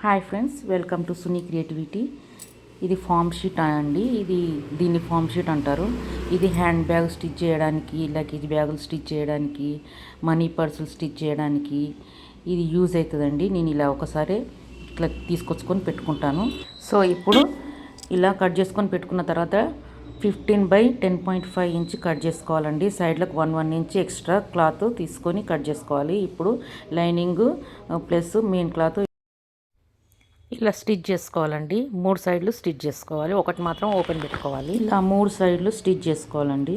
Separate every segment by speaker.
Speaker 1: Hi friends, welcome to Suni creativity. ఇది foam sheet అండి. దీన్ని ఫామ్ షీట్ అంటారు. ఇది హ్యాండ్ బ్యాగ్ స్టిచ్ చేయడానికి, లగేజ్ బ్యాగులు స్టిచ్ చేయడానికి, మనీ పర్సులు స్టిచ్ చేయడానికి ఇది యూజ్ అవుతుందండి. నేను ఇలా ఒకసారి ఇట్లా తీసుకొచ్చుకొని పెట్టుకుంటాను. సో ఇప్పుడు ఇలా కట్ చేసుకొని పెట్టుకున్న తర్వాత 15/10.5 ఇంచ్ కట్ చేసుకోవాలండి. సైడ్లకు 1 ఇంచ్ ఎక్స్ట్రా క్లాత్ తీసుకొని కట్ చేసుకోవాలి. ఇప్పుడు లైనింగ్ ప్లస్ మెయిన్ క్లాత్ ఇలా స్టిచ్ చేసుకోవాలండి. 3 సైడ్లు స్టిచ్ చేసుకోవాలి, ఒకటి మాత్రం ఓపెన్ పెట్టుకోవాలి. ఇలా 3 సైడ్లు స్టిచ్ చేసుకోవాలండి.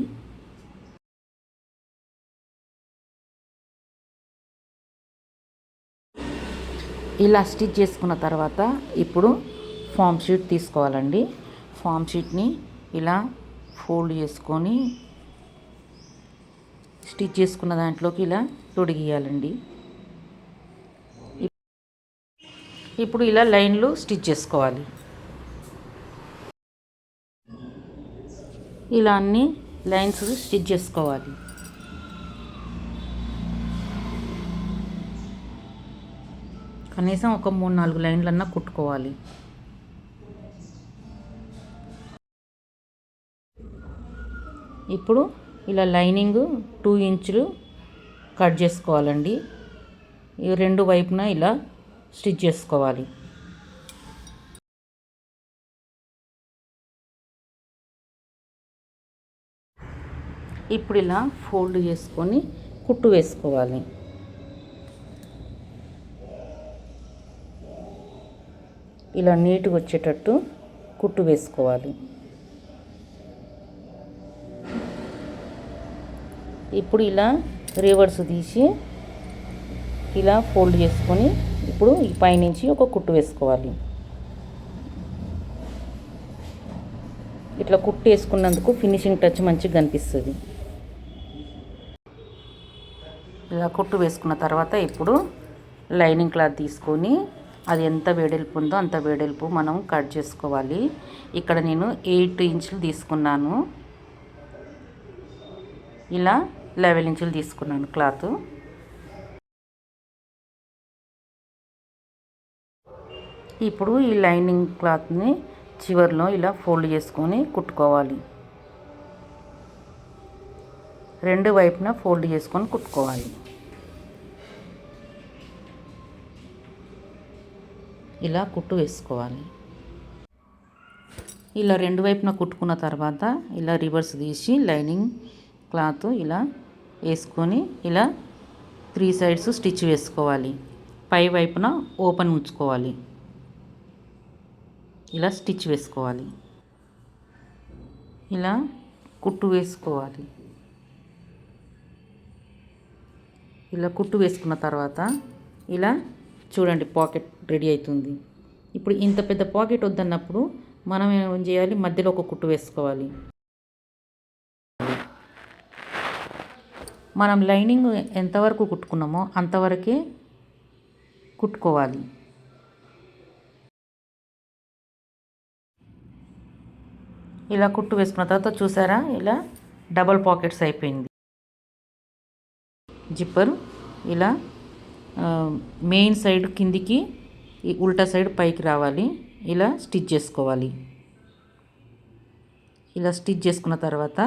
Speaker 1: ఇలా స్టిచ్ చేసుకున్న తర్వాత ఇప్పుడు ఫామ్ షీట్ తీసుకోవాలండి. ఫామ్ షీట్ని ఇలా ఫోల్డ్ చేసుకొని స్టిచ్ చేసుకున్న దాంట్లోకి ఇలా తొడిగియాలండి. ఇప్పుడు ఇలా లైన్లు స్టిచ్ చేసుకోవాలి. ఇలా అన్ని లైన్స్ స్టిచ్ చేసుకోవాలి. కనీసం ఒక 3-4 లైన్లన్నా కుట్టుకోవాలి. ఇప్పుడు ఇలా లైనింగ్ 2 ఇంచులు కట్ చేసుకోవాలండి. ఈ రెండు వైపున ఇలా స్టిచ్ చేసుకోవాలి. ఇప్పుడు ఇలా ఫోల్డ్ చేసుకొని కుట్టు వేసుకోవాలి. ఇలా నీట్గా వచ్చేటట్టు కుట్టు వేసుకోవాలి. ఇప్పుడు ఇలా రివర్స్ తీసి ఇలా ఫోల్డ్ చేసుకొని ఇప్పుడు ఈ పైనుంచి ఒక కుట్టు వేసుకోవాలి. ఇట్లా కుట్టు వేసుకున్నందుకు ఫినిషింగ్ టచ్ మంచిగా కనిపిస్తుంది. ఇలా కుట్టు వేసుకున్న తర్వాత ఇప్పుడు లైనింగ్ క్లాత్ తీసుకొని అది ఎంత వెడల్పు ఉందో అంత వెడల్పు మనం కట్ చేసుకోవాలి. ఇక్కడ నేను 8 ఇంచులు తీసుకున్నాను. ఇలా 11 ఇంచులు తీసుకున్నాను క్లాత్. ఇప్పుడు ఈ లైనింగ్ క్లాత్ని చివర్లో ఇలా ఫోల్డ్ చేసుకొని కుట్టుకోవాలి. రెండు వైపున ఫోల్డ్ చేసుకొని కుట్టుకోవాలి. ఇలా కుట్టు వేసుకోవాలి. ఇలా రెండు వైపున కుట్టుకున్న తర్వాత ఇలా రివర్స్ తీసి లైనింగ్ క్లాత్ ఇలా వేసుకొని ఇలా 3 సైడ్స్ స్టిచ్ వేసుకోవాలి. పై వైపున ఓపెన్ ఉంచుకోవాలి. ఇలా స్టిచ్ వేసుకోవాలి. ఇలా కుట్టు వేసుకోవాలి. ఇలా కుట్టు వేసుకున్న తర్వాత ఇలా చూడండి పాకెట్ రెడీ అవుతుంది. ఇప్పుడు ఇంత పెద్ద పాకెట్ వద్దన్నప్పుడు మనం ఏం చేయాలి, మధ్యలో ఒక కుట్టు వేసుకోవాలి. మనం లైనింగ్ ఎంతవరకు కుట్టుకున్నామో అంతవరకే కుట్టుకోవాలి. ఇలా కుట్టు వేసుకున్న తర్వాత చూసారా ఇలా డబల్ పాకెట్స్ అయిపోయింది. జిప్పర్ ఇలా మెయిన్ సైడ్ కిందికి, ఈ ఉల్టా సైడ్ పైకి రావాలి. ఇలా స్టిచ్ చేసుకోవాలి. ఇలా స్టిచ్ చేసుకున్న తర్వాత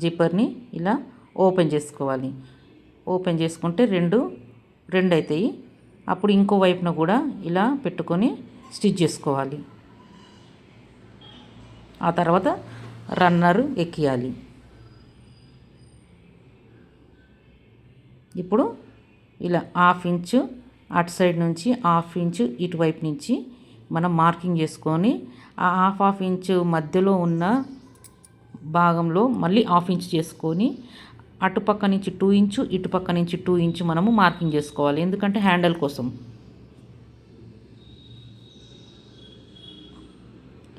Speaker 1: జిప్పర్ని ఇలా ఓపెన్ చేసుకోవాలి. ఓపెన్ చేసుకుంటే రెండు అవుతాయి. అప్పుడు ఇంకో వైపున కూడా ఇలా పెట్టుకొని స్టిచ్ చేసుకోవాలి. ఆ తర్వాత రన్నర్ ఎక్కియాలి. ఇప్పుడు ఇలా 1/2 ఇంచు అటు సైడ్ నుంచి 1/2 ఇంచు ఇటువైపు నుంచి మనం మార్కింగ్ చేసుకొని ఆ 1/2 ఇంచు మధ్యలో ఉన్న భాగంలో మళ్ళీ 1/2 ఇంచు చేసుకొని అటుపక్క నుంచి 2 ఇంచు ఇటుపక్క నుంచి 2 ఇంచు మనము మార్కింగ్ చేసుకోవాలి. ఎందుకంటే హ్యాండిల్ కోసం.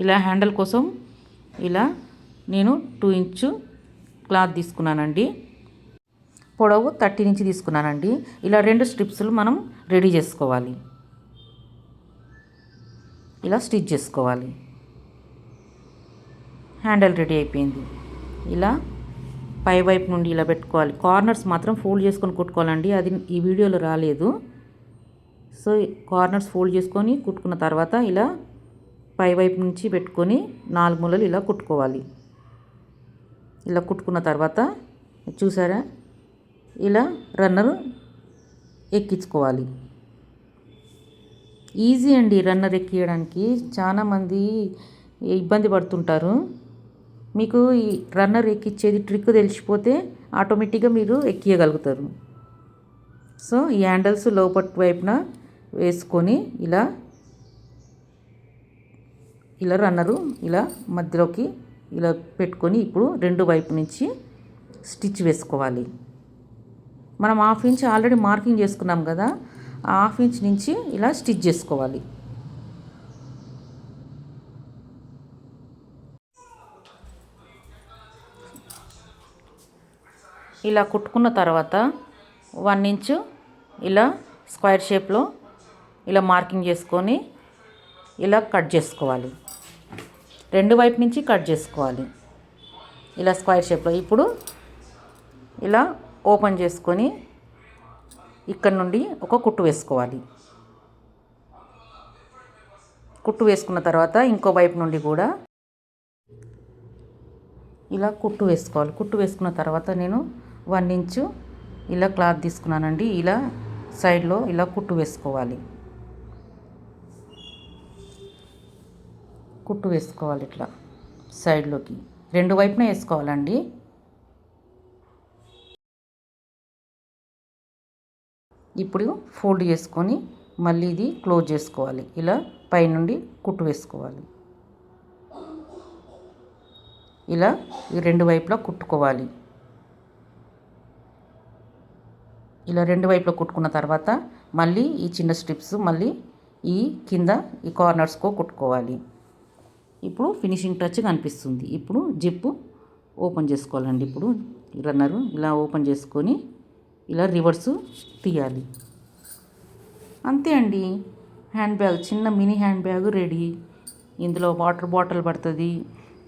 Speaker 1: ఇలా హ్యాండిల్ కోసం ఇలా నేను 2 ఇంచు క్లాత్ తీసుకున్నానండి. పొడవు 30 ఇంచు తీసుకున్నానండి. ఇలా 2 స్ట్రిప్స్లు మనం రెడీ చేసుకోవాలి. ఇలా స్టిచ్ చేసుకోవాలి. హ్యాండిల్ రెడీ అయిపోయింది. ఇలా పై వైపు నుండి ఇలా పెట్టుకోవాలి. కార్నర్స్ మాత్రం ఫోల్డ్ చేసుకొని కుట్టుకోవాలండి. అది ఈ వీడియోలో రాలేదు. సో కార్నర్స్ ఫోల్డ్ చేసుకొని కుట్టుకున్న తర్వాత ఇలా పై వైపు నుంచి పెట్టుకొని 4 మూలలు ఇలా కుట్టుకోవాలి. ఇలా కుట్టుకున్న తర్వాత చూసారా, ఇలా రన్నర్ ఎక్కించుకోవాలి. ఈజీ అండి రన్నర్ ఎక్కియడానికి. చాలామంది ఇబ్బంది పడుతుంటారు. మీకు ఈ రన్నర్ ఎక్కించేది ట్రిక్ తెలిసిపోతే ఆటోమేటిక్గా మీరు ఎక్కియగలుగుతారు. సో ఈ హ్యాండిల్స్ లోపటి వైపున వేసుకొని ఇలా రన్నరు ఇలా మధ్యలోకి ఇలా పెట్టుకొని ఇప్పుడు 2 వైపు నుంచి స్టిచ్ వేసుకోవాలి. మనం 1/2 ఇంచ్ ఆల్రెడీ మార్కింగ్ చేసుకున్నాం కదా, ఆ 1/2 ఇంచ్ నుంచి ఇలా స్టిచ్ చేసుకోవాలి. ఇలా కుట్టుకున్న తర్వాత 1 ఇంచు ఇలా స్క్వేర్ షేప్లో ఇలా మార్కింగ్ చేసుకొని ఇలా కట్ చేసుకోవాలి. 2 వైపు నుంచి కట్ చేసుకోవాలి ఇలా స్క్వేర్ షేప్లో. ఇప్పుడు ఇలా ఓపెన్ చేసుకొని ఇక్కడ నుండి ఒక కుట్టు వేసుకోవాలి. కుట్టు వేసుకున్న తర్వాత ఇంకో వైపు నుండి కూడా ఇలా కుట్టు వేసుకోవాలి. కుట్టు వేసుకున్న తర్వాత నేను 1 ఇంచు ఇలా క్లాత్ తీసుకున్నానండి. ఇలా సైడ్లో ఇలా కుట్టు వేసుకోవాలి. కుట్టు వేసుకోవాలి ఇట్లా సైడ్లోకి 2 వైపున వేసుకోవాలండి. ఇప్పుడు ఫోల్డ్ చేసుకొని మళ్ళీ ఇది క్లోజ్ చేసుకోవాలి. ఇలా పైనుండి కుట్టు వేసుకోవాలి. ఇలా ఈ 2 వైపులా కుట్టుకోవాలి. ఇలా 2 వైపులా కుట్టుకున్న తర్వాత మళ్ళీ ఈ చిన్న స్ట్రిప్స్ మళ్ళీ ఈ కింద ఈ కార్నర్స్కో కుట్టుకోవాలి. ఇప్పుడు ఫినిషింగ్ టచ్ కనిపిస్తుంది. ఇప్పుడు జిప్పు ఓపెన్ చేసుకోవాలండి. ఇప్పుడు రన్నరు ఇలా ఓపెన్ చేసుకొని ఇలా రివర్సు తీయాలి. అంతే అండి, హ్యాండ్ బ్యాగ్, చిన్న మినీ హ్యాండ్ బ్యాగ్ రెడీ. ఇందులో వాటర్ బాటిల్ పడుతుంది,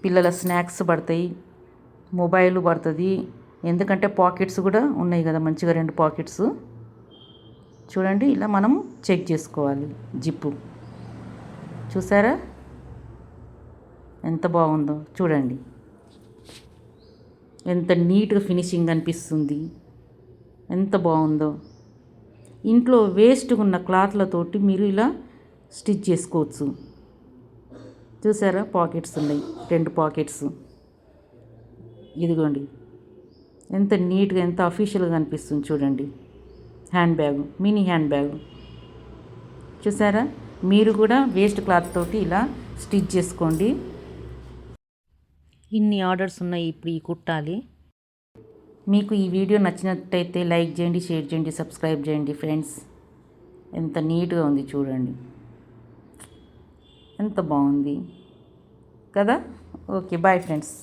Speaker 1: పిల్లల స్నాక్స్ పడతాయి, మొబైల్ పడుతుంది. ఎందుకంటే పాకెట్స్ కూడా ఉన్నాయి కదా, మంచిగా 2 పాకెట్స్. చూడండి ఇలా మనం చెక్ చేసుకోవాలి. జిప్పు చూసారా ఎంత బాగుందో, చూడండి ఎంత నీట్గా ఫినిషింగ్ అనిపిస్తుంది, ఎంత బాగుందో. ఇంట్లో వేస్ట్గా ఉన్న క్లాత్లతోటి మీరు ఇలా స్టిచ్ చేసుకోవచ్చు. చూసారా పాకెట్స్ ఉన్నాయి, 2 పాకెట్స్. ఇదిగోండి ఎంత నీట్గా ఎంత అఫీషియల్గా అనిపిస్తుంది చూడండి. Hand bag, mini hand bag చూసారా. మీరు కూడా వేస్ట్ క్లాత్ తోటి ఇలా స్టిచ్ చేసుకోండి. ఇన్ని ఆర్డర్స్ ఉన్నాయి, ఇప్పుడు ఈ కుట్టాలి. మీకు ఈ వీడియో నచ్చినట్టయితే లైక్ చేయండి, షేర్ చేయండి, సబ్స్క్రైబ్ చేయండి ఫ్రెండ్స్. ఎంత నీట్గా ఉంది చూడండి, ఎంత బాగుంది కదా. Okay, bye friends.